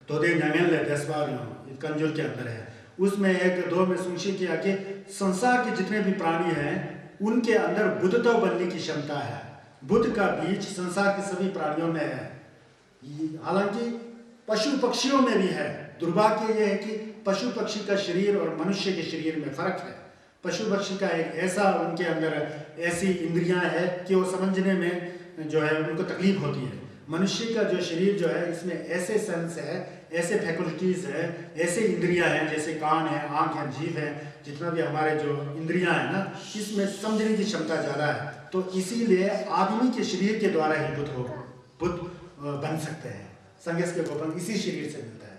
तोदे न्यांगन ले देशवार कंजुर के अंदर है। उसमें एक दो में सुनिश्चित किया कि संसार के जितने भी प्राणी हैं उनके अंदर बुद्धता बनने की क्षमता है। बुद्ध का बीज संसार के सभी प्राणियों में है, हालांकि पशु पक्षियों में भी है। दुर्भाग्य यह है कि पशु पक्षी का शरीर और मनुष्य के शरीर में फर्क है। पशु पक्षी का एक ऐसा उनके अंदर ऐसी इंद्रियां है कि वो समझने में जो है उनको तकलीफ होती है। मनुष्य का जो शरीर जो है इसमें ऐसे सेंस है, ऐसे फैकल्टीज है, ऐसे इंद्रियां हैं, जैसे कान है, आंख है, जीभ है, जितना भी हमारे जो इंद्रियां हैं ना, इसमें समझने की क्षमता ज़्यादा है। तो इसीलिए आदमी के शरीर के द्वारा ही बुद्ध बन सकते हैं। संगस के गोपन इसी शरीर से मिलता है,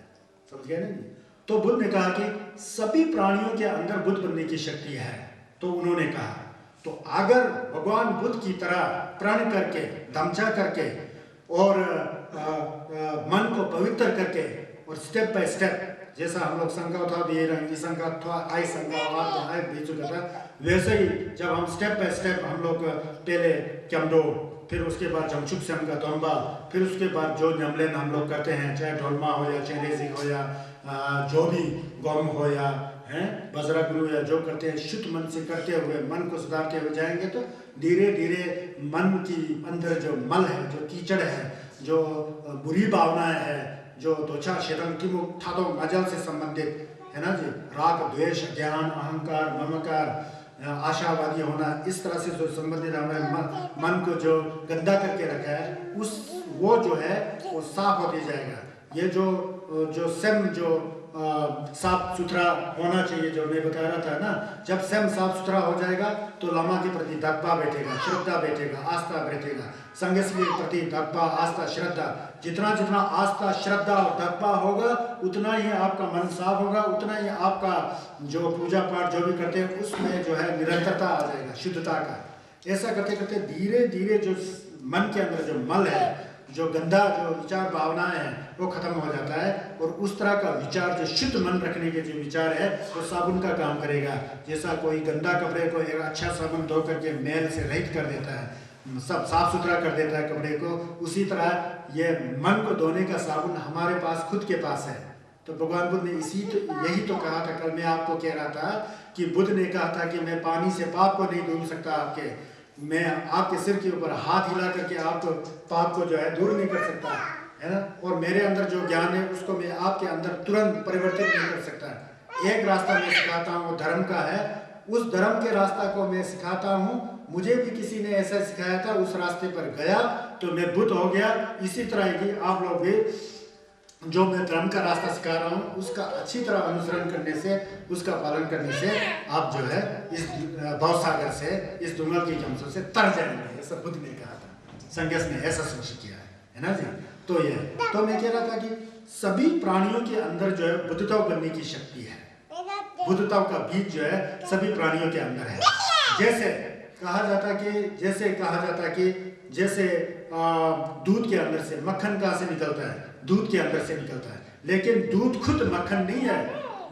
समझ गए ना जी। तो बुद्ध ने कहा कि सभी प्राणियों के अंदर बुद्ध बनने की शक्ति है। तो उन्होंने कहा तो अगर भगवान बुद्ध की तरह प्रण करके, दमचा करके और मन को पवित्र करके और स्टेप बाय स्टेप, जैसा हम लोग संकल्प था भी रंगी संकल्प था आई संकल्प आई बीच का, वैसे ही जब हम स्टेप बाय स्टेप हम लोग पहले क्यमडो, फिर उसके बाद जमचुक से हमका तोम्बा, फिर उसके बाद जो नमलेन हम लोग करते हैं, चाहे ढोलमा हो या चेरेजी हो या जो भी गम हो या हैं बजरा गुरु या जो करते हैं, शुद्ध मन से करते हुए मन को सुधारते हुए जाएंगे तो धीरे धीरे मन की अंदर जो मल है, जो कीचड़ है, जो बुरी भावनाएं है, जो दोछा शेतन की मुख्य मजल से संबंधित है ना जी, राग द्वेष ज्ञान अहंकार ममकार आशावादी होना, इस तरह से जो संबंधित हमारे मन को जो गंदा करके रखा है, उस वो जो है वो साफ होते जाएगा। ये जो सेम जो साफ सुथरा होना चाहिए, जो मैं बता रहा था ना, जब सेम साफ सुथरा हो जाएगा तो लमा के प्रति दब्बा बैठेगा, श्रद्धा बैठेगा, आस्था बैठेगा। संघर्ष के प्रति दब्बा आस्था श्रद्धा, जितना जितना आस्था श्रद्धा और दब्बा होगा उतना ही आपका मन साफ होगा, उतना ही आपका जो पूजा पाठ जो भी करते हैं उसमें जो है निरंतरता आ जाएगा, शुद्धता का। ऐसा करते करते धीरे धीरे जो मन के अंदर जो मल है, जो गंदा जो विचार भावनाएं हैं वो खत्म हो जाता है, और उस तरह का विचार जो शुद्ध मन रखने के जो विचार है वो साबुन का काम करेगा। जैसा कोई गंदा कपड़े को एक अच्छा साबुन धो करके मैल से रहित कर देता है, सब साफ सुथरा कर देता है कपड़े को, उसी तरह ये मन को धोने का साबुन हमारे पास खुद के पास है। तो भगवान बुद्ध ने यही तो कहा था। कल मैं आपको कह रहा था कि बुद्ध ने कहा था कि मैं पानी से पाप को नहीं धो सकता आपके, मैं आपके सिर के ऊपर हाथ हिला करके आपको पाप को जो है दूर नहीं कर सकता है ना, और मेरे अंदर जो ज्ञान है उसको मैं आपके अंदर तुरंत परिवर्तित नहीं कर सकता। एक रास्ता मैं सिखाता हूँ धर्म का है, उस धर्म के रास्ता को मैं सिखाता हूँ, मुझे भी किसी ने ऐसा सिखाया था, उस रास्ते पर गया तो मैं बुद्ध हो गया। इसी तरह की आप लोग भी जो मैं धर्म का रास्ता सिखा रहा हूँ उसका अच्छी तरह अनुसरण करने से, उसका पालन करने से आप जो है इस भवसागर से, इस दुंगल की जमसों से तर जाएंगे। ऐसा बुद्ध ने कहा था, संघर्ष ने ऐसा सूचित किया है ना जी। तो ये तो मैं कह रहा था कि सभी प्राणियों के अंदर जो है बुद्धता बनने की शक्ति है, बुद्धता का बीज जो है सभी प्राणियों के अंदर है। जैसे कहा जाता कि जैसे दूध के अंदर से मक्खन कहाँ से निकलता है, दूध के अंदर से निकलता है, लेकिन दूध खुद मक्खन नहीं है।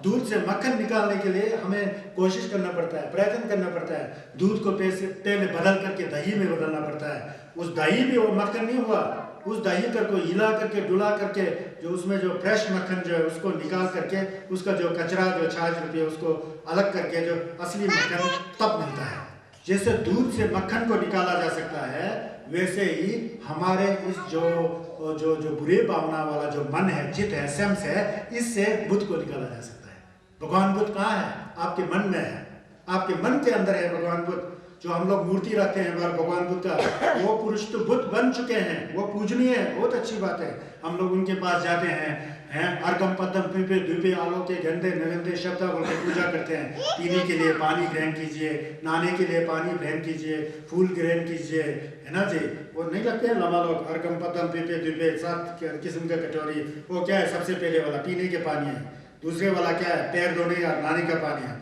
दूध से मक्खन निकालने के लिए हमें कोशिश करना पड़ता है, प्रयत्न करना पड़ता है। दूध को पहले बदल करके दही में बदलना पड़ता है, उस दही भी वो मक्खन नहीं हुआ, उस दही को हिला करके डुला करके जो उसमें जो फ्रेश मक्खन जो है उसको निकाल करके उसका जो कचरा जो छाछ रुपये उसको अलग करके जो असली मक्खन तब मिलता है। जैसे दूध से मक्खन को निकाला जा सकता है, वैसे ही हमारे इस जो बुरे भावना वाला जो मन है, चित्त है, सेंस है, इससे बुद्ध को निकाला जा सकता है। भगवान बुद्ध कहाँ है? आपके मन में है, आपके मन के अंदर है भगवान बुद्ध। जो हम लोग मूर्ति रखते हैं भगवान बुद्ध का, वो पुरुष तो बुद्ध बन चुके हैं, वो पूजनीय है, बहुत अच्छी बात है। हम लोग उनके पास जाते हैं अर्घम पद्म पीपे द्वीपे आलोके गंधे नगंधे शब्द बोल के पूजा करते हैं। पीने के लिए पानी ग्रहण कीजिए, नहाने के लिए पानी ग्रहण कीजिए, फूल ग्रहण कीजिए, है ना जी। वो नहीं लगते हैं लमा लोग अर्घम पद्म पीपे द्वीपे, 7 किस्म का कटोरी। वो क्या है? सबसे पहले वाला पीने के पानी है, दूसरे वाला क्या है? पैर धोने या नहाने का पानी है,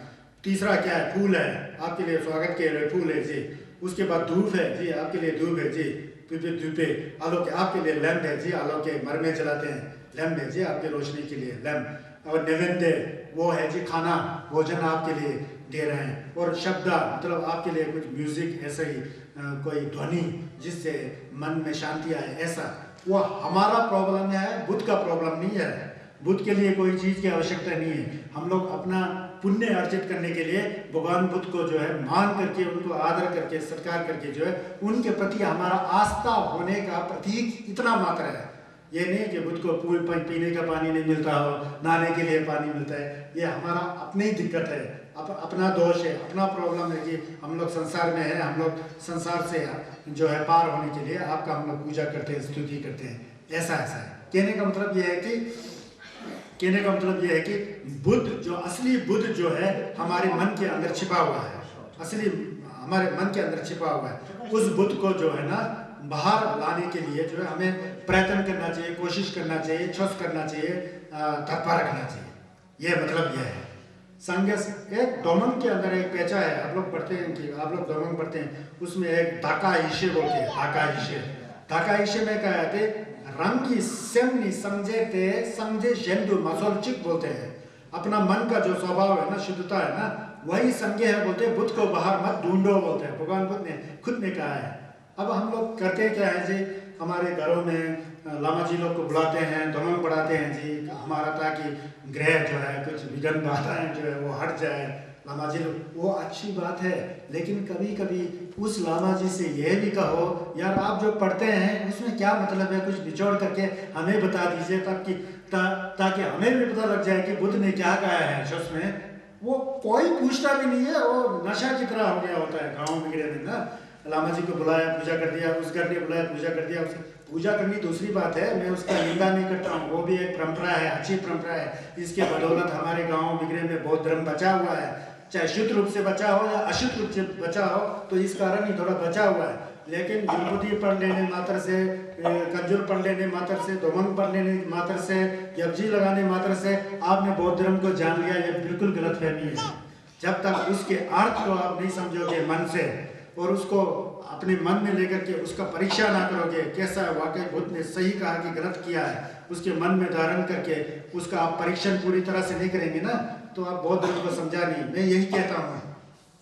तीसरा क्या है? फूल है, आपके लिए स्वागत के लिए फूल है जी। उसके बाद धूप है जी, आपके लिए धूप है जी। द्वीपे आलोक आपके लिए लैम्प है जी, आलोक के मर में जलाते हैं, लैम्प है जी आपके रोशनी के लिए लैम्प। और नैवेद्य वो है जी, खाना भोजन आपके लिए दे रहे हैं। और शब्द मतलब आपके लिए कुछ म्यूजिक, ऐसा ही कोई ध्वनि जिससे मन में शांति आए, ऐसा। वो हमारा प्रॉब्लम है, बुद्ध का प्रॉब्लम नहीं है। बुद्ध के लिए कोई चीज़ की आवश्यकता नहीं है। हम लोग अपना पुण्य अर्जित करने के लिए भगवान बुद्ध को जो है मान करके, उनको आदर करके, सत्कार करके जो है उनके प्रति हमारा आस्था होने का प्रतीक इतना मात्र है। ये नहीं कि बुद्ध को पीने का पानी नहीं मिलता हो, नहाने के लिए पानी मिलता है, ये हमारा अपनी दिक्कत है, अपना दोष है, अपना प्रॉब्लम है कि हम लोग संसार में है, हम लोग संसार से जो है पार होने के लिए आपका हम लोग पूजा करते हैं, स्तुति करते हैं, ऐसा है। कहने का मतलब ये है कि बुद्ध जो असली बुद्ध जो है हमारे मन के अंदर छिपा हुआ है, असली हमारे मन के अंदर छिपा हुआ है। उस बुद्ध को जो है ना बाहर लाने के लिए जो है हमें प्रयत्न करना चाहिए, कोशिश करना चाहिए, छुस करना चाहिए, तत्पर रखना चाहिए। ये मतलब यह है। संगस एक डोमन के अंदर एक पेचा है, आप लोग पढ़ते हैं कि आप लोग डोमन पढ़ते हैं, उसमें एक धाका ईशे बोलते हैं, धाका ईशे में क्या है, रंग की सेमनी समझे शेंदु मसोलचिक बोलते हैं। अपना मन का जो स्वभाव है ना, शुद्धता है ना, वही संज्ञा है बोलते हैं। बुद्ध को बाहर मत ढूंढो बोलते हैं, भगवान बुद्ध ने खुद ने कहा है। अब हम लोग करते क्या है जी, हमारे घरों में लामा जी लोग को बुलाते हैं, दोनों पढ़ाते हैं जी, हमारा ताकि ग्रह जो है कुछ विघ्न बाधाएं जो है वो हट जाए, लामा जी लोग, वो अच्छी बात है। लेकिन कभी कभी उस लामा जी से यह भी कहो, यार आप जो पढ़ते हैं उसमें क्या मतलब है, कुछ निचोड़ करके हमें बता दीजिए, ताकि हमें भी पता लग जाए कि बुद्ध ने क्या कहा है उसमें। वो कोई पूछता भी नहीं है, वो नशा की तरह हो गया होता है गाँव बिगड़े में ना। लामा जी को बुलाया, पूजा कर दिया, उस घर ने बुलाया, पूजा कर दिया। पूजा करनी दूसरी बात है, मैं उसका निंदा नहीं करता हूँ, वो भी एक परंपरा है, अच्छी परंपरा है। इसके बदौलत हमारे गाँव बिगड़े में बहुत धर्म बचा हुआ है, चाहे शुद्ध रूप से बचा हो या अशुद्ध रूप से बचा हो, तो इस कारण ही थोड़ा बचा हुआ है। लेकिन विभूति पढ़ लेने मात्र से, कंजूर पढ़ लेने मात्र से, दोमंग पढ़ लेने मात्र से, जपजी लगाने मात्र से आपने बौद्ध धर्म को जान लिया, ये बिल्कुल गलतफहमी है। जब तक उसके अर्थ को आप नहीं समझोगे मन से और उसको अपने मन में लेकर के उसका परीक्षा ना करोगे, कैसा है वाकई बुद्ध ने सही कहा कि गलत किया है, उसके मन में धारण करके उसका आप परीक्षण पूरी तरह से नहीं करेंगे ना, तो आप बौद्ध धर्म को समझा नहीं। मैं यही कहता हूँ,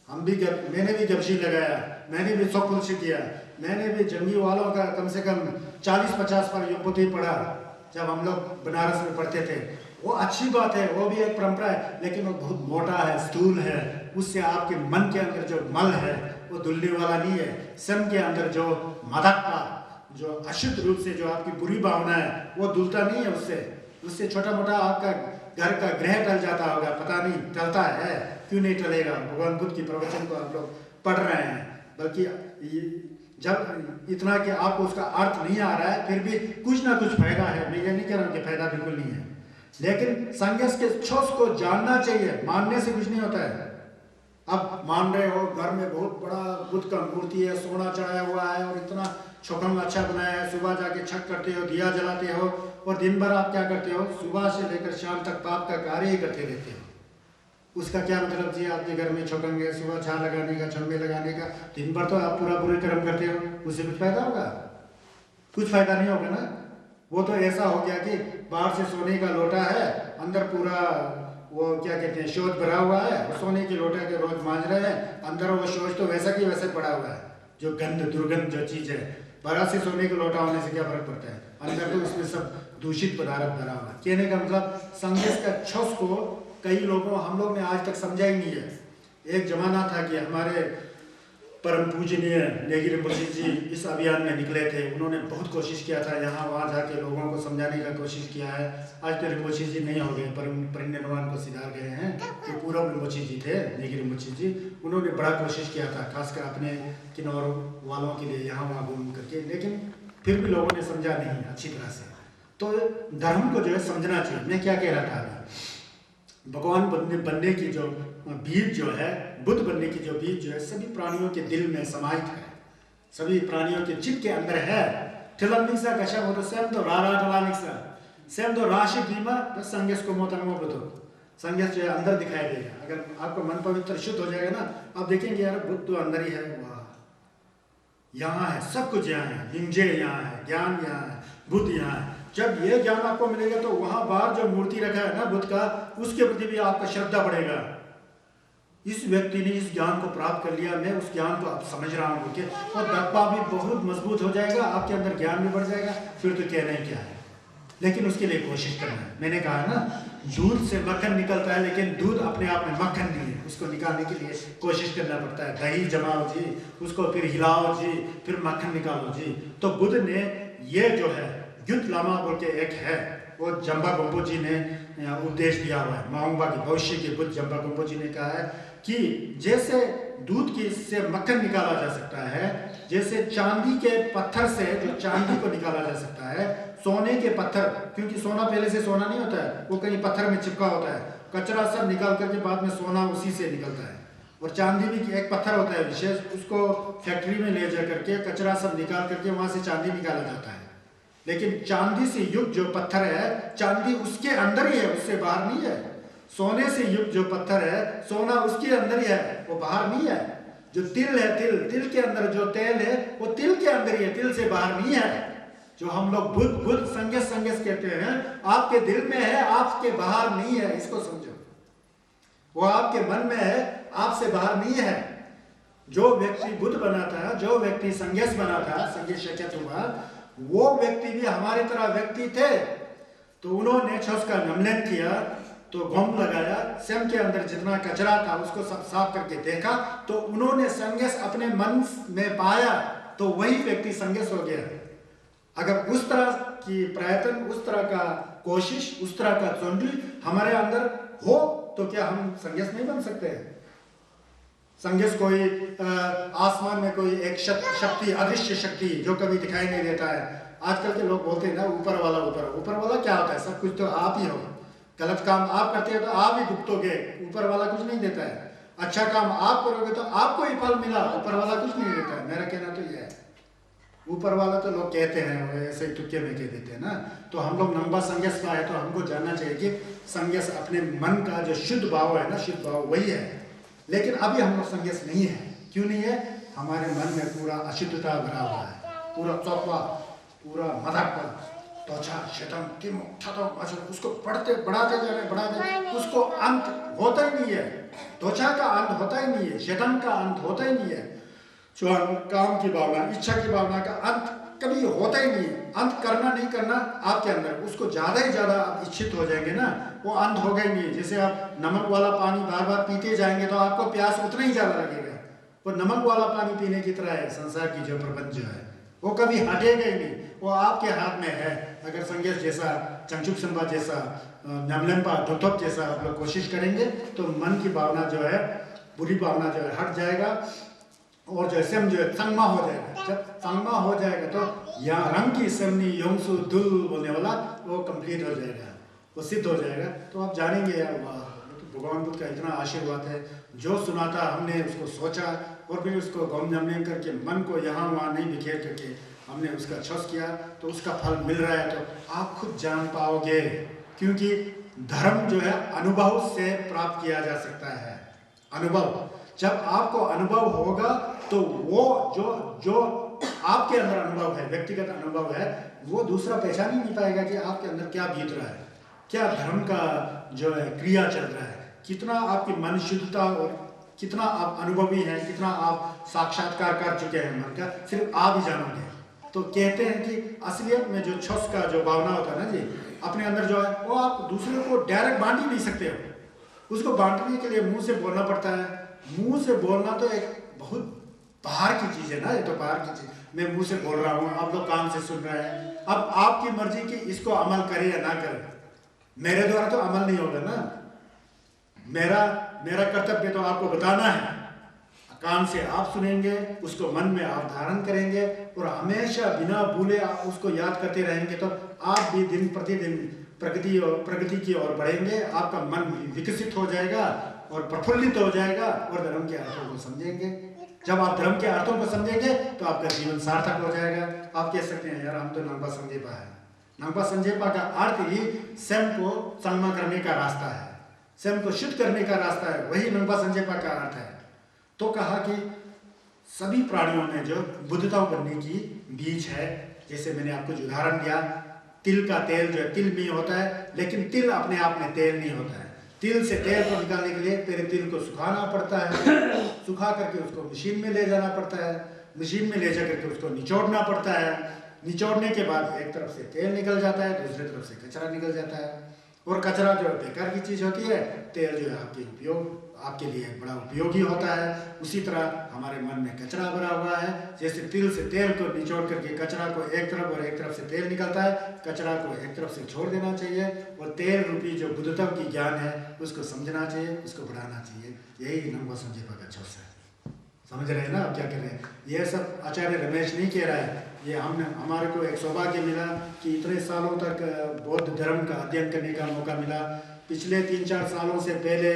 मैंने भी जपशी लगाया, मैंने भी स्वपुरुष किया, मैंने भी जंगी वालों का कम से कम 40-50 पर युपति पढ़ा जब हम लोग बनारस में पढ़ते थे। वो अच्छी बात है, वो भी एक परंपरा है, लेकिन वो बहुत मोटा है, स्थूल है, उससे आपके मन के अंदर जो मल है वो धुलने वाला नहीं है। सम के अंदर जो मदकता, जो अशुद्ध रूप से जो आपकी बुरी भावना है वो धुलता नहीं है। उससे छोटा मोटा आपका घर का ग्रह टल जाता होगा, पता नहीं टलता है, क्यों नहीं टलेगा। भगवान बुद्ध की प्रवचन को आप लोग पढ़ रहे हैं, बल्कि जब इतना कि आपको उसका अर्थ नहीं आ रहा है, फिर भी कुछ ना कुछ फायदा है। मैं ये नहीं कह रहा हूँ कि फायदा बिल्कुल नहीं है, लेकिन संघर्ष के छोस को जानना चाहिए, मानने से कुछ नहीं होता है। अब मान रहे हो घर में बहुत बड़ा बुद्ध का मूर्ति है, सोना चढ़ाया हुआ है और इतना छोकन अच्छा बनाया है, सुबह जाके छक करते हो, दिया जलाते हो, और दिन भर आप क्या करते हो, सुबह से लेकर शाम तक पाप का कार्य ही करते रहते हो। उसका क्या मतलब जी, आपके घर में छोकंगे, सुबह छा लगाने का, छम्बे लगाने का, दिन भर तो आप पूरा बुरे कर्म करते हो, उससे कुछ फायदा होगा? कुछ फायदा नहीं होगा ना। वो तो ऐसा हो गया कि बाहर से सोने का लोटा है, अंदर पूरा वो क्या कहते हैं शोध भरा हुआ है, सोने के लोटे के रोज मांज रहे हैं, अंदर वो शोज तो वैसा की वैसे पड़ा हुआ है। जो गंध दुर्गंध जो चीज है, बाहर से सोने के लोटा होने से क्या फर्क पड़ता है, अंदर तो उसमें सब दूषित पदार्थ भरा हुआ है। कहने का मतलब संदेश का छस को कई लोगों, हम लोग ने आज तक समझा ही नहीं है। एक जमाना था कि हमारे परम पूजनीय नेगी रिम्पोछे जी इस अभियान में निकले थे, उन्होंने बहुत कोशिश किया था, यहाँ वहाँ जाके लोगों को समझाने का कोशिश किया है। आज तो रिम्पोछे जी नहीं हो गए, परिनिर्वाण को सिधार गए हैं। तो पूर्व रिम्पोछे जी थे, नेगी रिम्पोछे जी, उन्होंने बड़ा कोशिश किया था, खासकर अपने किन्नौर वालों के लिए यहाँ वहाँ घूम करके, लेकिन फिर भी लोगों ने समझा नहीं अच्छी तरह से। तो धर्म को जो है समझना चाहिए। मैं क्या कह रहा था अभी, भगवान बनने की जो बीज जो है, बुद्ध बनने की जो बीज जो है, सभी प्राणियों के दिल में समाहित है, सभी प्राणियों के चित्त के अंदर है। ठिलनिक्सा कशा हो तो स्वयं तो रारा ठलानिक्सा स्वयं तो राशि भीमा बस संगेश को मोतंगो बुद्धो, संगेश जो है अंदर दिखाई देगा। अगर आपका मन पवित्र शुद्ध हो जाएगा ना, आप देखेंगे यार बुद्ध तो अंदर ही है, वाह यहाँ है, सब कुछ यहाँ है, हिंजे यहाँ है, ज्ञान यहाँ है, बुद्ध यहाँ है। जब ये ज्ञान आपको मिलेगा तो वहां बाहर जो मूर्ति रखा है ना बुद्ध का, उसके प्रति भी आपका श्रद्धा बढ़ेगा। इस व्यक्ति ने इस ज्ञान को प्राप्त कर लिया, मैं उस ज्ञान को आप समझ रहा हूँ, और दब्बा भी बहुत मजबूत हो जाएगा, आपके अंदर ज्ञान भी बढ़ जाएगा, फिर तो कहना ही क्या है। लेकिन उसके लिए कोशिश करना है। मैंने कहा ना, दूध से मक्खन निकलता है, लेकिन दूध अपने आप में मक्खन नहीं है, उसको निकालने के लिए कोशिश करना पड़ता है। दही जमाओ जी, उसको फिर हिलाओ जी, फिर मक्खन निकालो जी। तो बुद्ध ने ये जो है युद्ध लामा बोल के एक है, वो जम्बा गोम्पो जी ने उपदेश दिया हुआ है। माओंगबा के भविष्य के बुद्ध जम्बा गोम्पो जी ने कहा है कि जैसे दूध की से मक्खन निकाला जा सकता है, जैसे चांदी के पत्थर से जो चांदी को निकाला जा सकता है, सोने के पत्थर, क्योंकि सोना पहले से सोना नहीं होता है, वो कहीं पत्थर में चिपका होता है, कचरा सब निकाल करके बाद में सोना उसी से निकलता है। और चांदी भी एक पत्थर होता है विशेष, उसको फैक्ट्री में ले जा करके कचरा सब निकाल करके वहां से चांदी निकाला जाता है। लेकिन चांदी से युक्त जो पत्थर है, चांदी उसके अंदर ही है, उससे बाहर नहीं है। सोने से युक्त जो पत्थर है, सोना उसके अंदर ही है, वो बाहर नहीं है। जो तिल है, तिल के अंदर जो तेल है, वो तिल के अंदर ही है, तिल से बाहर नहीं है। जो हम लोग बुद्ध संगेस कहते हैं, आपके दिल में है, आपके बाहर नहीं है, इसको समझो। वो आपके मन में है, आपसे बाहर नहीं है। जो व्यक्ति बुद्ध बना था, जो व्यक्ति संगेस बना था, संगेस हुआ, वो व्यक्ति भी हमारी तरह व्यक्ति थे। तो उन्होंने छस का नमलन किया, तो गम लगाया, स्वयं के अंदर जितना कचरा था उसको सब साफ करके देखा, तो उन्होंने संगेस अपने मन में पाया, तो वही व्यक्ति संगेस हो गया। अगर उस तरह की प्रयत्न, उस तरह का कोशिश, उस तरह का चुनरी हमारे अंदर हो, तो क्या हम संगेस नहीं बन सकते हैं? संगेस कोई आसमान में कोई एक शक्ति, अदृश्य शक्ति जो कभी दिखाई नहीं देता है। आजकल के लोग बोलते हैं ना, ऊपर वाला क्या होता है? सब कुछ तो आप ही हो। गलत काम आप करते हो तो आप ही भुगतोगे, ऊपर वाला कुछ नहीं देता है। अच्छा काम आप करोगे तो आपको ही फल मिला, ऊपर वाला कुछ नहीं देता है। मेरा कहना तो यह है। ऊपर वाला तो लोग कहते हैं, ऐसे तुक्के में कह देते हैं ना। तो हम लोग नंबा संगेस का है, तो हमको जानना चाहिए कि संगेस अपने मन का जो शुद्ध भाव है ना, शुद्ध भाव वही है। लेकिन अभी हम लोग संगेस नहीं है। क्यों नहीं है? हमारे मन में पूरा अशुद्धता भरा हुआ है, पूरा चौपा, पूरा मदक, त्वचा, शतम, किम, छतम, उसको बढ़ाते जा रहे, उसको अंत होता ही नहीं है। त्वचा का अंत होता ही नहीं है, शतम का अंत होता ही नहीं है, जो काम की भावना, इच्छा की भावना का अंत कभी होता ही नहीं है। अंत करना नहीं करना आपके अंदर, उसको ज़्यादा ही ज़्यादा आप इच्छित हो जाएंगे ना, वो अंत होगा ही नहीं। जैसे आप नमक वाला पानी बार बार पीते जाएंगे तो आपको प्यास उतना ही ज़्यादा लगेगा। वो नमक वाला पानी पीने की तरह है संसार की जो प्रपंच जो है, वो कभी हटेगा ही नहीं, वो आपके हाथ में है। अगर संगेस जैसा, चंचुक संबा जैसा, नमलम्पा, धुथप जैसा आप लोग कोशिश करेंगे तो मन की भावना जो है, बुरी भावना जो है हट जाएगा, और जो सेम जो है संगमा हो जाएगा। जब संगमा हो जाएगा तो यहाँ रंग की सेमनी योंगसु दुल बोलने वाला वो कंप्लीट हो जाएगा, वो सिद्ध हो जाएगा। तो आप जानेंगे यार, वाह, तो भगवान बुद्ध का इतना आशीर्वाद है। जो सुना था हमने उसको सोचा, और फिर उसको गम नमन करके मन को यहाँ वहाँ नहीं बिखेर करके हमने उसका छस किया, तो उसका फल मिल रहा है। तो आप खुद जान पाओगे, क्योंकि धर्म जो है अनुभव से प्राप्त किया जा सकता है। अनुभव, जब आपको अनुभव होगा तो वो जो आपके अंदर अनुभव है, व्यक्तिगत अनुभव है, वो दूसरा पहचान ही नहीं पाएगा कि आपके अंदर क्या बीत रहा है, क्या धर्म का जो है क्रिया चल रहा है, कितना आपकी मन शुद्धता, और कितना आप अनुभवी हैं, कितना आप साक्षात्कार कर चुके हैं मन का, सिर्फ आप ही जानोगे। तो कहते हैं कि असलियत में जो छस का जो भावना होता है ना जी, अपने अंदर जो है, वो आप दूसरे को डायरेक्ट बांट ही नहीं सकते हो। उसको बांटने के लिए मुंह से बोलना पड़ता है। मुंह से बोलना तो एक बहुत बाहर की चीज़ है ना, ये तो बाहर की चीज़। मैं मुंह से बोल रहा हूँ, आप लोग कान से सुन रहे हैं। अब आपकी मर्जी कि इसको अमल करें या ना करें, मेरे द्वारा तो अमल नहीं होगा ना। मेरा कर्तव्य तो आपको बताना है। कान से आप सुनेंगे, उसको मन में आप धारण करेंगे, और हमेशा बिना भूले आप उसको याद करते रहेंगे, तो आप भी दिन प्रतिदिन प्रगति की ओर बढ़ेंगे। आपका मन विकसित हो जाएगा और प्रफुल्लित हो जाएगा, और धर्म के अर्थों को समझेंगे। जब आप धर्म के अर्थों को समझेंगे तो आपका जीवन सार्थक हो जाएगा। आप कह सकते हैं यार हम तो नंबा संजेपा है। नंबा संजेपा का अर्थ ही स्वयं को संगमा करने का रास्ता है, स्वयं को शुद्ध करने का रास्ता है, वही नंबा संजेपा का अर्थ है। तो कहा कि सभी प्राणियों में जो बुद्धता बनने की बीज है, जैसे मैंने आपको जो उदाहरण दिया, तिल का तेल जो है तिल में होता है, लेकिन तिल अपने आप में तेल नहीं होता है। तिल से तेल को निकालने के लिए पहले तिल को सुखाना पड़ता है, सुखा करके उसको मशीन में ले जाना पड़ता है, मशीन में ले जा करके उसको निचोड़ना पड़ता है, निचोड़ने के बाद एक तरफ से तेल निकल जाता है, दूसरी तरफ से कचरा निकल जाता है। और कचरा जो है बेकार की चीज़ होती है, तेल जो है आपके लिए बड़ा उपयोगी होता है। उसी तरह हमारे मन में कचरा भरा हुआ है। जैसे तिल से तेल को निचोड़ करके कचरा को एक तरफ और एक तरफ से तेल निकलता है, कचरा को एक तरफ से छोड़ देना चाहिए और तेल रूपी जो बुद्धत्व की ज्ञान है उसको समझना चाहिए, उसको बढ़ाना चाहिए। यही नंबर संजीव का चौस है। समझ रहे हैं ना आप क्या कर रहे हैं? ये सब आचार्य रमेश नहीं कह रहा है, ये हमारे को एक सौभाग्य मिला कि इतने सालों तक बौद्ध धर्म का अध्ययन करने का मौका मिला। पिछले 3-4 सालों से पहले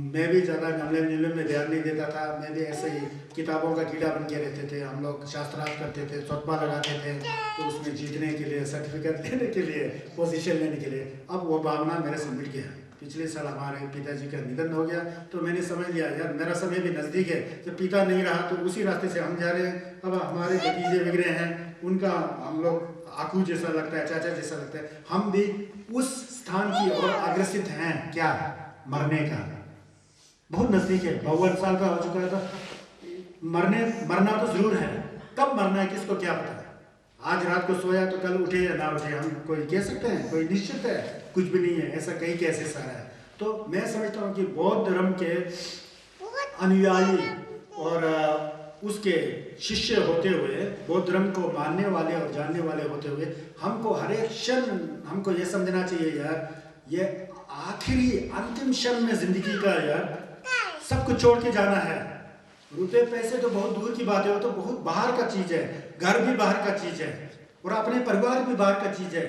मैं भी ज़्यादा गमले में ध्यान नहीं देता था। मैं भी ऐसे ही किताबों का कीड़ा बन के रहते थे। हम लोग शास्त्रार्थ करते थे, स्वतबा लगाते थे, तो उसमें जीतने के लिए, सर्टिफिकेट लेने के लिए, पोजीशन लेने के लिए। अब वो भावना मेरे से मिट गया। पिछले साल हमारे पिताजी का निधन हो गया तो मैंने समझ लिया यार मेरा समय भी नज़दीक है। जब पिता नहीं रहा तो उसी रास्ते से हम जा रहे हैं। अब हमारे भतीजे वगैरह हैं, उनका हम लोग आकू जैसा लगता है, चाचा जैसा लगता है। हम भी उस स्थान की ओर अग्रसित हैं। क्या? मरने का बहुत नज़दीक है। 52 साल का हो चुका है तो मरना तो जरूर है। कब मरना है किसको क्या पता है? आज रात को सोया तो कल उठे या ना उठे हम कोई कह सकते हैं? कोई निश्चित है? कुछ भी नहीं है। ऐसा कहीं कैसे सारा है। तो मैं समझता हूँ कि बौद्ध धर्म के अनुयायी और उसके शिष्य होते हुए, बौद्ध धर्म को मानने वाले और जानने वाले होते हुए, हमको हर एक क्षण हमको ये समझना चाहिए यार, ये आखिरी अंतिम क्षण में जिंदगी का यार सब कुछ छोड़ के जाना है। रुपए पैसे तो बहुत दूर की बात है, वो तो बहुत बाहर का चीज है। घर भी बाहर का चीज है और अपने परिवार भी बाहर का चीज है।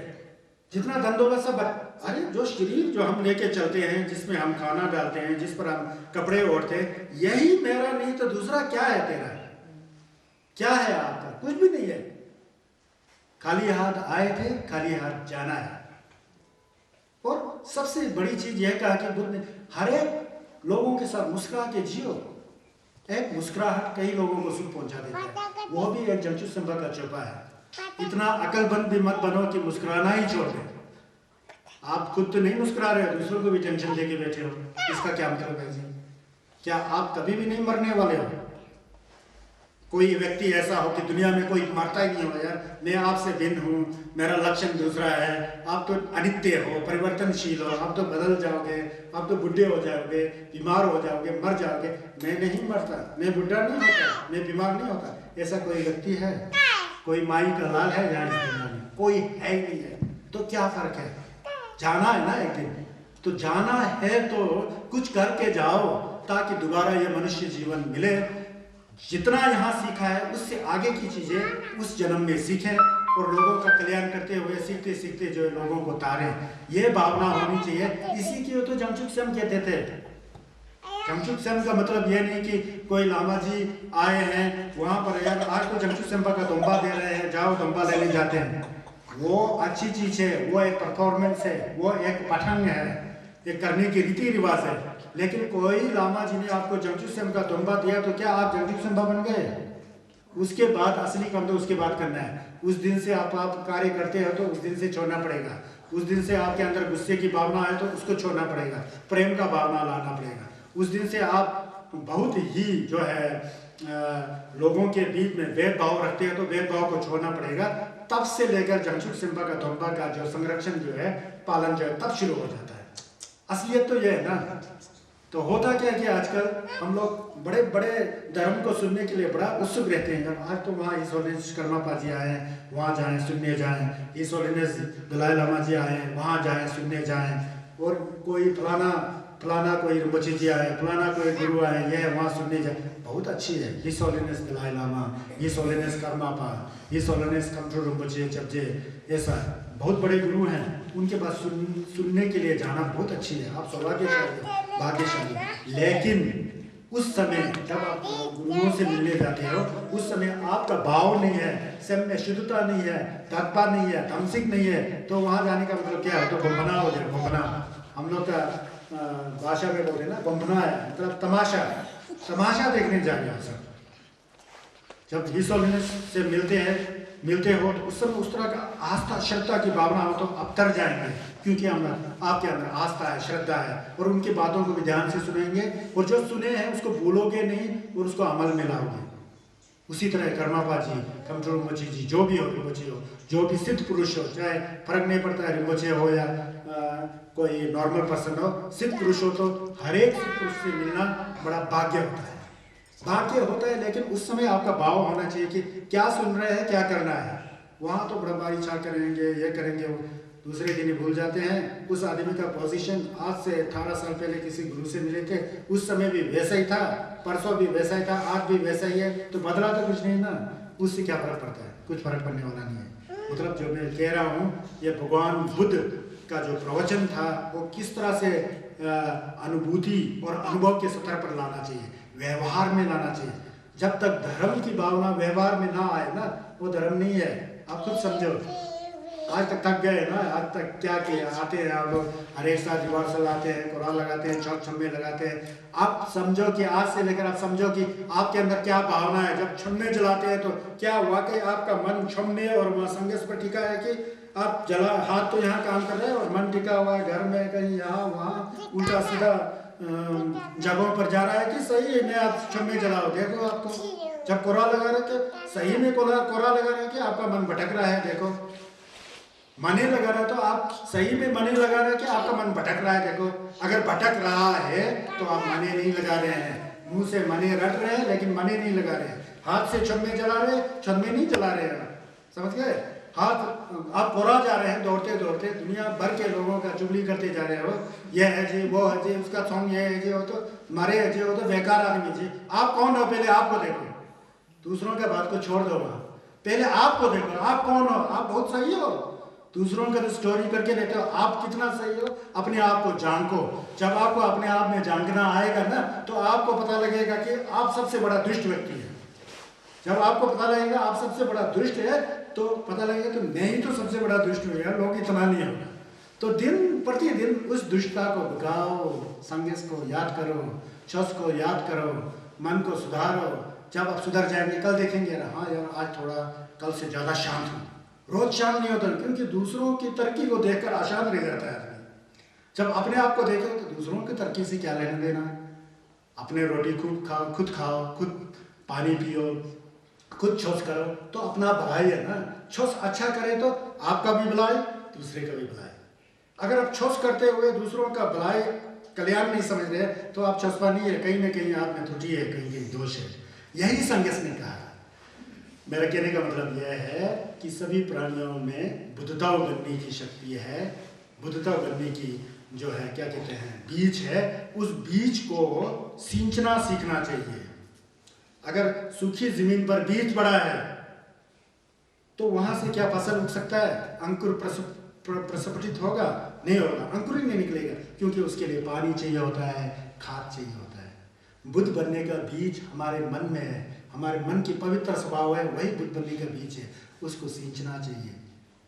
जितना धन दौलत सब, अरे जो शरीर जो हम लेके चलते हैं, जिसमें हम खाना डालते हैं, जिस पर हम कपड़े ओढ़ते हैं, यही मेरा नहीं तो दूसरा क्या है तेरा? क्या है आपका? कुछ भी नहीं है। खाली हाथ आए थे, खाली हाथ जाना है। और सबसे बड़ी चीज यह कहा कि बुद्ध ने हर एक लोगों के साथ मुस्कुरा के जियो। एक मुस्कुराहट कई लोगों को सुख पहुंचा देता है। वो भी एक जमशेद संभा का चौपा है। इतना अकलमंद भी मत बनो कि मुस्कुराना ही छोड़ दे। आप खुद तो नहीं मुस्कुरा रहे हो, दूसरों को भी टेंशन लेके बैठे हो, इसका क्या मतलब है जी? क्या आप कभी भी नहीं मरने वाले हो? कोई व्यक्ति ऐसा हो कि दुनिया में कोई मरता ही नहीं हो, यार मैं आपसे भिन्न हूँ, मेरा लक्षण दूसरा है, आप तो अनित्य हो, परिवर्तनशील हो, आप तो बदल जाओगे, आप तो बुढ़े हो जाओगे, बीमार हो जाओगे, मर जाओगे। मैं नहीं मरता, मैं बुढ़ा नहीं होता, मैं बीमार नहीं होता। ऐसा कोई व्यक्ति है? कोई माई का लाल है यहाँ इस दुनिया में? कोई है ही नहीं है। तो क्या फर्क है? जाना है ना एक दिन, तो जाना है तो कुछ करके जाओ ताकि दोबारा ये मनुष्य जीवन मिले। जितना यहाँ सीखा है उससे आगे की चीजें उस जन्म में सीखें और लोगों का कल्याण करते हुए सीखते सीखते जो है लोगों को तारें। ये भावना होनी चाहिए। इसी की तो जमशेद सेम कहते थे। जमशेद सेम का मतलब ये नहीं कि कोई लामा जी आए हैं वहां पर यार आज तो जमशेद सेम्पा का दम्बा दे रहे हैं, जाओ दम्बा लेने जाते हैं। वो अच्छी चीज है, वो एक परफॉर्मेंस है, वो एक पठंग है, एक करने की रीति रिवाज है। लेकिन कोई लामा जी ने आपको जमशेद सेम का दम्बा दिया तो क्या आप जमशेद सेम्पा बन गए? उसके बाद असली काम तो उसके बाद करना है। उस दिन से आप कार्य करते हो तो उस दिन से छोड़ना पड़ेगा। उस दिन से आपके अंदर गुस्से की भावना है तो उसको छोड़ना पड़ेगा, प्रेम का भावना लाना पड़ेगा। उस दिन से आप बहुत ही जो है लोगों के बीच में भेदभाव रखते हैं तो भेदभाव को छोड़ना पड़ेगा। तब से लेकर जमशेद सेम्पा का दम्बा का जो संरक्षण जो है, पालन जो है, तब शुरू हो जाता है। असलियत तो यह है ना। तो होता क्या है कि आजकल हम लोग बड़े बड़े धर्म को सुनने के लिए बड़ा उत्सुक रहते हैं। आज तो वहाँ हिज होलिनेस कर्मा पाजी आए हैं, वहाँ जाएं सुनने जाएं, हिज होलिनेस दलाई लामा जी आए हैं, वहाँ जाएं सुनने जाएं, और कोई फलाना कोई रिम्पोचे जी आए, फलाना कोई गुरु आए, ये वहाँ सुनने जाए। बहुत अच्छी है his holiness Dalai Lama, his holiness Karmapa, his holiness कमट्रो Rinpoche चपजे, ऐसा बहुत बड़े गुरु हैं, उनके पास सुनने के लिए जाना बहुत अच्छी है। आप सौभाग्यशाली भाग्यशाली। लेकिन उस समय जब आप गुरुओं से मिलने जाते हो उस समय आपका भाव नहीं है, सब में शुद्धता नहीं है, तत्पा नहीं है, तमसिक नहीं है, तो वहाँ जाने का मतलब क्या है? तो बम्बना हो जाए। बम्बना हम लोग का भाषा में बोलते हैं ना, बम्बना है मतलब तमाशा देखने जाएंगे आप सब। जब हिज होलिनेस से मिलते हो तो उस समय उस तरह का आस्था श्रद्धा की भावना हो तो आप तर जाएंगे, क्योंकि हम आपके अंदर आस्था है, श्रद्धा है, और उनकी बातों को भी ध्यान से सुनेंगे और जो सुने हैं उसको भूलोगे नहीं और उसको अमल में लाओगे। उसी तरह कर्मापा जी, कमजोर रिम्पोचे जी, जो भी हो रिम्पोचे हो, जो भी सिद्ध पुरुष हो, चाहे फर्क नहीं पड़ता है रिम्पोचे हो या कोई नॉर्मल पर्सन हो, सिद्ध पुरुष हो तो हर एक सिद्ध पुरुष से मिलना बड़ा भाग्य होता है। भाग्य होता है, लेकिन उस समय आपका भाव होना चाहिए कि क्या सुन रहे हैं, क्या करना है। वहाँ तो ब्रह्मारी छा करेंगे, ये करेंगे, दूसरे दिन ही भूल जाते हैं। उस आदमी का पोजीशन आज से 18 साल पहले किसी गुरु से मिले थे, उस समय भी वैसा ही था, परसों भी वैसा ही था, आज भी वैसा ही है, तो बदला तो कुछ नहीं ना। उससे क्या फर्क पड़ता है? कुछ फर्क पड़ने वाला नहीं है। मतलब जो मैं कह रहा हूँ, ये भगवान बुद्ध का जो प्रवचन था वो किस तरह से अनुभूति और अनुभव के स्तर पर लाना चाहिए, व्यवहार में लाना चाहिए। जब तक धर्म की भावना व्यवहार में ना आए ना, वो धर्म नहीं है। आप खुद समझो, आज तक थक गए ना, आज तक क्या किया, आते हैं आप लोग हर एक साथ दीवार लाते हैं, कुरान लगाते हैं, चौक छम्मे लगाते हैं। आप समझो कि आज से लेकर आप समझो कि आपके अंदर क्या भावना है। जब छम्मे जलाते हैं तो क्या वाकई आपका मन छम्मे और वहाँ संघर्ष पर टिका है कि आप जला, हाथ तो यहाँ काम कर रहे हैं और मन टिका हुआ है घर में, कहीं यहाँ वहाँ उल्टा सीधा जगहों पर जा रहा है कि सही में आप छम्मे जलाओ। देखो आपको जब कोरा लगा रहे तो सही में कोरा लगा रहे कि आपका मन भटक रहा है। देखो मने लगा रहा है तो आप सही में मने लगा रहे हैं कि आपका मन भटक रहा है। देखो अगर भटक रहा है तो आप मने नहीं लगा रहे हैं, मुंह से मने रट रहे हैं लेकिन मने नहीं लगा रहे हैं। हाथ से छम्मे जला रहे हैं, छम्मे नहीं जला रहे हैं, समझ गए। हाथ आप कोरा जा रहे हैं, दौड़ते दौड़ते दुनिया भर के लोगों का चुगली करते जा रहे हो, ये है जी, वो है जी, उसका सॉन्ग ये है जी, वो तो मारे है जी, वो तो बेकार आदमी जी। आप कौन हो? पहले आपको देखो, दूसरों के बात को छोड़ दो। पहले आपको देखो, आप कौन हो? आप बहुत सही हो, दूसरों का तो स्टोरी करके रहते हो, आप कितना सही हो। अपने आप को जानो। जब आपको अपने आप में जानना आएगा ना, तो आपको पता लगेगा कि आप सबसे बड़ा दुष्ट व्यक्ति है। जब आपको पता लगेगा आप सबसे बड़ा दुष्ट है, तो पता लगेगा तो मैं ही तो सबसे बड़ा दुष्ट हूँ यार, लोग इतना नहीं होगा। तो दिन प्रतिदिन उस दुष्टता को भगाओ, संघर्ष को याद करो, शस को याद करो, मन को सुधारो। जब आप सुधर जाएंगे, कल देखेंगे हाँ यार आज थोड़ा कल से ज़्यादा शांत हूँ। रोज शांत नहीं होता, क्योंकि दूसरों की तरक्की को देखकर अशांत रह जाता है आदमी। जब अपने आप को देखो तो दूसरों की तरक्की से क्या लेना देना। अपने रोटी खुद खाओ, खुद पानी पियो, खुद छोस करो, तो अपना भलाई है ना। छोस अच्छा करे तो आपका भी भलाई, दूसरे का भी भलाई। अगर आप छोस करते हुए दूसरों का भलाई कल्याण नहीं समझ रहे तो आप छोसपा नहीं है, कहीं ना कहीं आप में त्रुटि है, कहीं कहीं दोष है। यही संघर्ष ने कहा। मेरा कहने का मतलब यह है कि सभी प्राणियों में बुद्धता बनने की शक्ति है। बुद्धता बनने की जो है क्या कहते हैं बीज है, उस बीज को सींचना सीखना चाहिए। अगर सूखी जमीन पर बीज पड़ा है तो वहां से क्या फसल उग सकता है? अंकुर प्रस्फुटित होगा? नहीं होगा, अंकुर ही नहीं निकलेगा, क्योंकि उसके लिए पानी चाहिए होता है, खाद चाहिए होता है। बुद्ध बनने का बीज हमारे मन में है, हमारे मन की पवित्र स्वभाव है, वही बुद्ध बनने का बीज है। उसको सींचना चाहिए।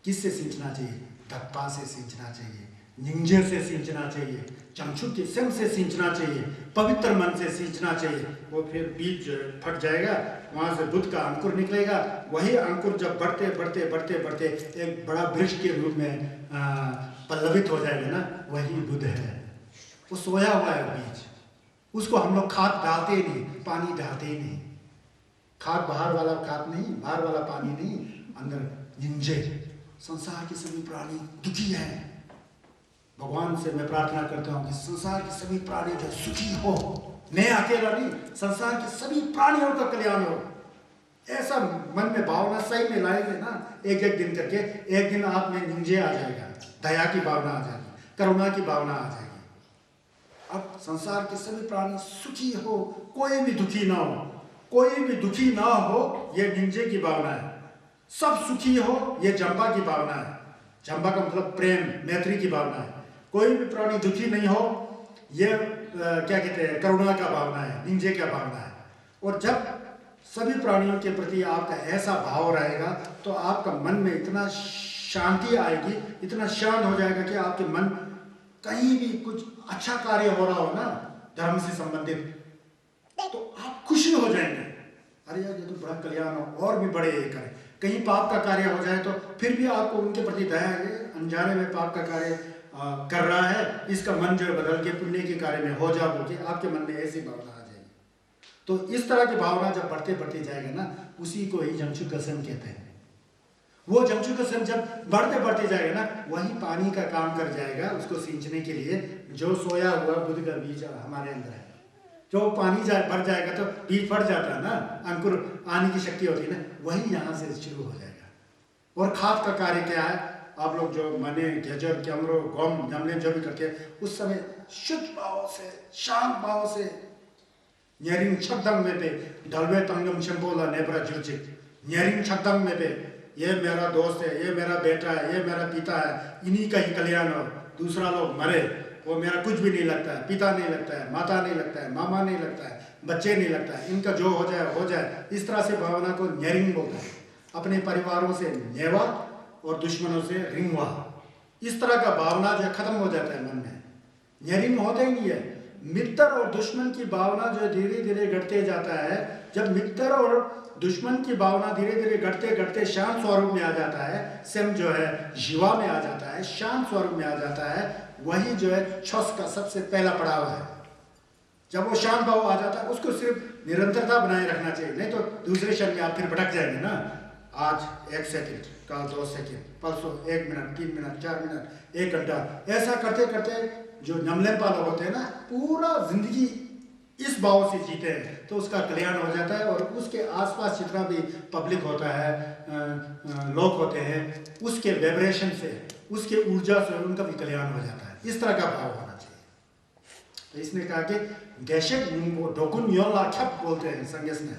किससे सींचना चाहिए? धप्पा से सींचना चाहिए, निंजे से सींचना चाहिए, चमचुक के सिम से सींचना चाहिए, पवित्र मन से सींचना चाहिए। वो फिर बीज फट जाएगा, वहाँ से बुद्ध का अंकुर निकलेगा। वही अंकुर जब बढ़ते बढ़ते बढ़ते बढ़ते एक बड़ा वृक्ष के रूप में पल्लवित हो जाएगा ना, वही बुद्ध है। वो सोया हुआ है बीज, उसको हम लोग खाद डालते ही नहीं, पानी डालते ही नहीं। खाद बाहर वाला खाद नहीं, बाहर वाला पानी नहीं, अंदर निंजे। संसार के सभी प्राणी दुखी हैं। भगवान से मैं प्रार्थना करता हूँ कि संसार के सभी प्राणी जो सुखी हो, मैं अकेला नहीं, संसार के सभी प्राणियों का कल्याण हो। ऐसा मन में भावना सही में लाएंगे ना, एक एक दिन करके, एक दिन आप में निंजे आ जाएगा, दया की भावना आ जाएगी, करुणा की भावना आ जाएगी। अब संसार के सभी प्राणी सुखी हो, कोई भी दुखी ना हो, कोई भी दुखी ना हो, यह निंजे की भावना है। सब सुखी हो, यह जंबा की भावना है। जंबा का मतलब प्रेम, मैत्री की भावना है। कोई भी प्राणी दुखी नहीं हो, यह क्या कहते हैं करुणा का भावना है, निंजे का भावना है। और जब सभी प्राणियों के प्रति आपका ऐसा भाव रहेगा तो आपका मन में इतना शांति आएगी, इतना शांत हो जाएगा कि आपके मन कहीं भी कुछ अच्छा कार्य हो रहा हो ना धर्म से संबंधित, तो आप खुशी हो जाएंगे। अरे यार ये तो बड़ा कल्याण हो, और भी बड़े ये करें। कहीं पाप का कार्य हो जाए तो फिर भी आपको उनके प्रति दया है, अनजाने में पाप का कार्य कर रहा है, इसका मन जो है बदल के पुण्य के कार्य में हो जाओगे, आपके मन में ऐसी भावना आ जाएगी। तो इस तरह की भावना जब बढ़ते बढ़ते जाएगा ना, उसी को ही जंगचुकसन कहते हैं। वो जंगचुकसन जब बढ़ते बढ़ते जाएगा ना, वही पानी का काम कर जाएगा उसको सींचने के लिए। जो सोया हुआ बुद्ध का बीज हमारे अंदर है, जो पानी बढ़ जाएगा तो बीज फट जाता है ना, अंकुर आने की शक्ति होती है ना, वही यहाँ से शुरू हो जाएगा। और खाद का कार्य क्या है, आप लोग जो मने गेजर कैमरो गम जमने जो भी करते हैं, उस समय शुद्ध भाव से शांत भाव से न्यारिंग छकदम में पे ढलवे तंगम शंबोला नेबरा जुचिक न्यारिंग छकदम में पे, ये मेरा दोस्त है, ये मेरा बेटा है, ये मेरा पिता है, इन्हीं का ही कल्याण हो, दूसरा लोग मरे वो मेरा कुछ भी नहीं लगता है, पिता नहीं लगता है, माता नहीं लगता है, मामा नहीं लगता है, बच्चे नहीं लगता है, इनका जो हो जाए हो जाए। इस तरह से भावना को न्यारिंग बोलते हैं। अपने परिवारों से नेवा और दुश्मनों से रिंगवा, इस तरह का भावना जो खत्म हो जाता है मन में, न्यारिंग होता ही नहीं है। मित्र और दुश्मन की भावना जो धीरे धीरे घटते जाता है, जब मित्र और दुश्मन की भावना धीरे धीरे घटते घटते शांत स्वरूप में आ जाता है, सेम जो है जीवा में आ जाता है, शांत स्वरूप में आ जाता है, वही जो है छस का सबसे पहला पड़ाव है। जब वो शांत भाव आ जाता है, उसको सिर्फ निरंतरता बनाए रखना चाहिए, नहीं तो दूसरे क्षण में आप फिर भटक जाएंगे ना। आज 1 सेकंड, कल 2 सेकंड, परसों 1 मिनट, 3 मिनट, 4 मिनट, 1 घंटा, ऐसा करते करते जो नमलेम्पा लोग होते हैं ना, पूरा जिंदगी इस भाव से जीते हैं, तो उसका कल्याण हो जाता है। और उसके आसपास जितना भी पब्लिक होता है, लोग होते हैं, उसके वाइब्रेशन से, उसके ऊर्जा से उनका भी कल्याण हो जाता है। इस तरह का भाव होना चाहिए। तो इसने कहा कि देशक निम्बो डोकुन योला ख्याप बोलते हैं संगेस में।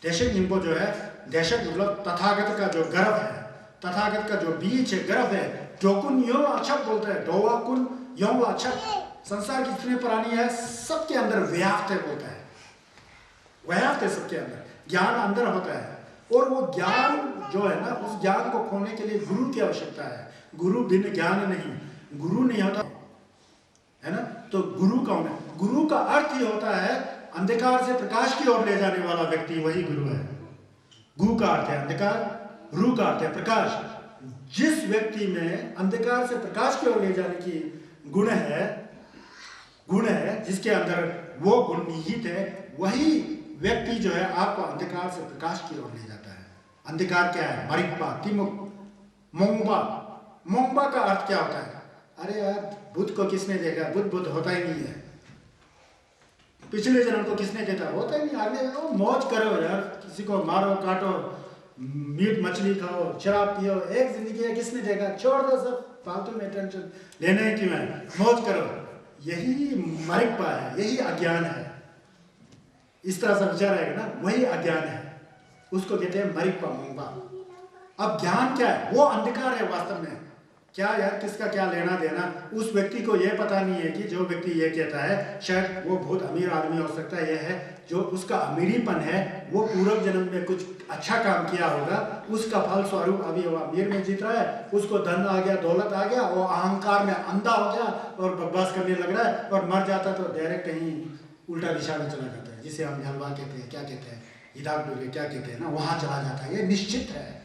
देशक निम्बो जो है, देशक मतलब तथागत का जो गर्भ है, तथागत का जो बीज है, गर्भ है, डोकुन योला ख्याप बोलते हैं। डोवाकुन योला ख्याप, संसार की जितने प्राणी है सबके अंदर व्याप्त है बोलता है, व्याप्त है सबके अंदर, ज्ञान अंदर होता है। और वो ज्ञान जो है ना, उस ज्ञान को खोने के लिए गुरु की आवश्यकता है। गुरु बिन ज्ञान नहीं, गुरु नहीं होता है ना। तो गुरु कौन है? गुरु का अर्थ ही होता है अंधकार से प्रकाश की ओर ले जाने वाला व्यक्ति, वही गुरु है। गु का अर्थ है अंधकार, रु का अर्थ है प्रकाश। जिस व्यक्ति में अंधकार से प्रकाश की ओर ले जाने की गुण है, जिसके अंदर वो गुण निहित है, वही व्यक्ति जो है आपको अंधकार से प्रकाश की ओर ले जाता है। अंधकार क्या है? मरिप्पा, तिमुक, मोंगबा। मोंगबा का अर्थ क्या होता है? अरे यार, बुद्ध को किसने देखा? बुद्ध होता ही नहीं है। पिछले जन्म को किसने देखा? होता ही नहीं। आगे मौज करो यार, किसी को मारो काटो, मीट मछली खाओ, शराब पियो, एक जिंदगी है, किसने देखा? छोड़ दो सब, फालतू में टेंशन लेने की मैं, मौज करो। यही मरिप्पा है, यही अज्ञान है। इस तरह से विचार आएगा ना, वही अज्ञान है, उसको कहते हैं मरिप्पा मोंगबा। अब ज्ञान क्या है? वो अंधकार है वास्तव में। क्या यार, किसका क्या लेना देना? उस व्यक्ति को यह पता नहीं है कि जो व्यक्ति ये कहता है, शायद वो बहुत अमीर आदमी हो सकता है। यह है जो उसका अमीरीपन है, वो पूर्व जन्म में कुछ अच्छा काम किया होगा, उसका फल स्वरूप अभी वो अमीर में जीत रहा है, उसको धन आ गया, दौलत आ गया, वो अहंकार में अंधा हो गया और बकवास करने लग रहा है, और मर जाता तो डायरेक्ट कहीं उल्टा दिशा में चला जाता है, जिसे हम जलवा कहते हैं, क्या कहते हैं, हिदाक बोले क्या कहते हैं ना, वहां चला जाता है। ये निश्चित है।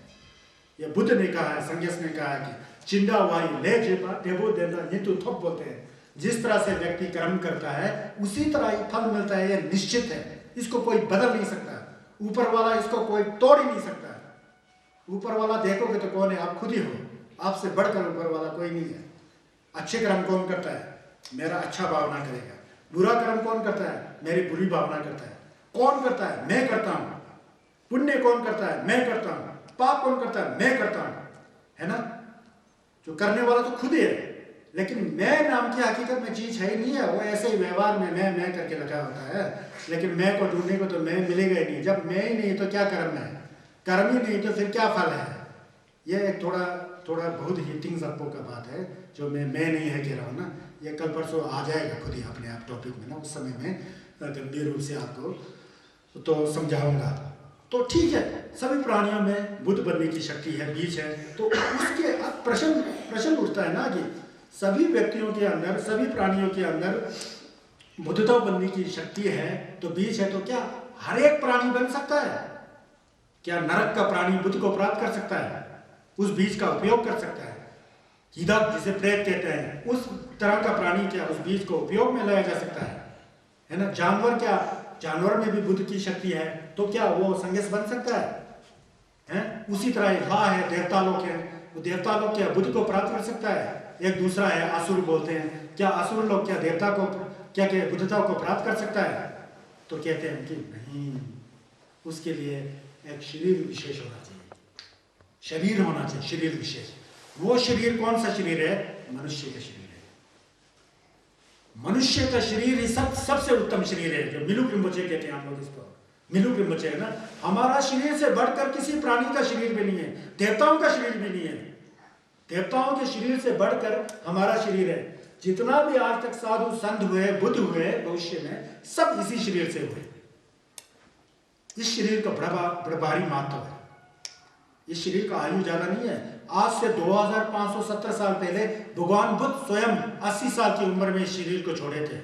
ये बुद्ध ने कहा है, संन्यास ने कहा है कि चिंदा वाई ले जेबा देवो देना नीतु थप बोलते हैं। जिस तरह से व्यक्ति कर्म करता है उसी तरह ही फल मिलता है, ये निश्चित है, इसको कोई बदल नहीं सकता। ऊपर वाला इसको कोई तोड़ ही नहीं सकता। ऊपर वाला देखोगे तो कौन है? आप खुद ही हो। आपसे बढ़कर ऊपर वाला कोई नहीं है। अच्छे कर्म कौन करता है? मेरा अच्छा भावना करेगा। बुरा कर्म कौन करता है? मेरी बुरी भावना करता है। कौन करता है? मैं करता हूं। पुण्य कौन करता है? मैं करता हूं। पाप कौन करता है? मैं करता हूं, है ना। जो करने वाला तो खुद ही है, लेकिन मैं नाम की हकीकत में चीज है ही नहीं है। वो ऐसे ही व्यवहार में मैं करके रखा होता है, लेकिन मैं को ढूंढने को तो मैं मिलेगा ही नहीं। जब मैं ही नहीं तो क्या कर्म है? कर्म ही नहीं तो फिर क्या फल है? ये एक थोड़ा बहुत ही थिंग्स अपो का बात है, जो मैं नहीं है कह रहा हूँ ना। ये कल परसों आ जाएगा खुद ही अपने आप टॉपिक में ना, उस समय में गंभीर रूप से आपको तो समझाऊंगा। तो ठीक है, सभी प्राणियों में बुद्ध बनने की शक्ति है, बीज है। तो उसके अब प्रश्न उठता है ना कि सभी व्यक्तियों के अंदर, सभी प्राणियों के अंदर बुद्धता बनने की शक्ति है, तो बीज है, तो क्या हर एक प्राणी बन सकता है? क्या नरक का प्राणी बुद्ध को प्राप्त कर सकता है? उस बीज का उपयोग कर सकता है? हिदक जिसे प्रेत कहते हैं, उस तरह का प्राणी क्या उस बीज को उपयोग में लाया जा सकता है ना। जानवर क्या जानवर में भी बुद्ध की शक्ति है, तो क्या वो संन्यास बन सकता है? उसी तरह ला है, देवता लोग है, वो देवता लोग क्या बुद्ध को प्राप्त कर सकता है? एक दूसरा है असुर बोलते हैं, क्या असुर लोग क्या देवता को क्या बुद्धता को प्राप्त कर सकता है? तो कहते हैं कि नहीं, उसके लिए एक शरीर विशेष होना चाहिए, शरीर होना चाहिए, शरीर विशेष। वो शरीर कौन सा शरीर है? मनुष्य का शरीर है। मनुष्य का शरीर ही सबसे उत्तम शरीर है, जो मिलुक रिम्पोचे कहते हैं हम लोग इसको। मिलुक रिम्पोचे है ना, हमारा शरीर से बढ़कर किसी प्राणी का शरीर भी नहीं है, देवताओं का शरीर भी नहीं है। देवताओं के शरीर से बढ़कर हमारा शरीर है। जितना भी आज तक साधु संत हुए, बुद्ध हुए भविष्य में, सब इसी शरीर से हुए। इस शरीर का बड़ा भारी महत्व है। इस शरीर का आयु ज्यादा नहीं है। आज से 2570 साल पहले भगवान बुद्ध स्वयं 80 साल की उम्र में इस शरीर को छोड़े थे।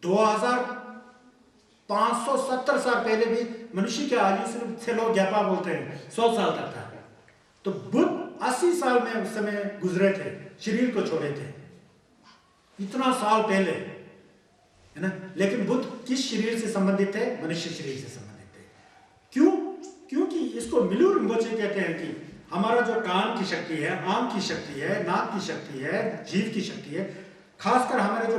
2570 साल पहले भी मनुष्य के आयु से लोग ज्ञापा बोलते हैं 100 साल तक था। तो बुद्ध 80 साल में उस समय गुजरे थे, शरीर को छोड़े थे, इतना साल पहले, है ना। लेकिन बुद्ध किस शरीर से संबंधित थे? मनुष्य शरीर से संबंधित थे। क्यों? क्योंकि इसको मिलुक रिम्पोचे कहते हैं कि हमारा जो कान की शक्ति है, आंख की शक्ति है, नाक की शक्ति है, जीव की शक्ति है, खासकर हमारे जो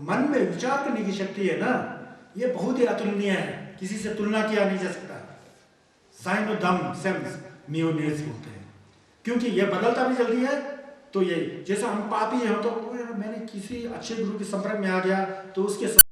मन में विचार करने की शक्ति है ना, ये बहुत ही अतुलनीय है, किसी से तुलना किया नहीं जा सकता। साइनोदम सेम्स मियोनेस बोलते हैं, क्योंकि ये बदलता भी जल्दी है। तो ये जैसा हम पापी हैं तो मैंने किसी अच्छे गुरु के संपर्क में आ गया तो उसके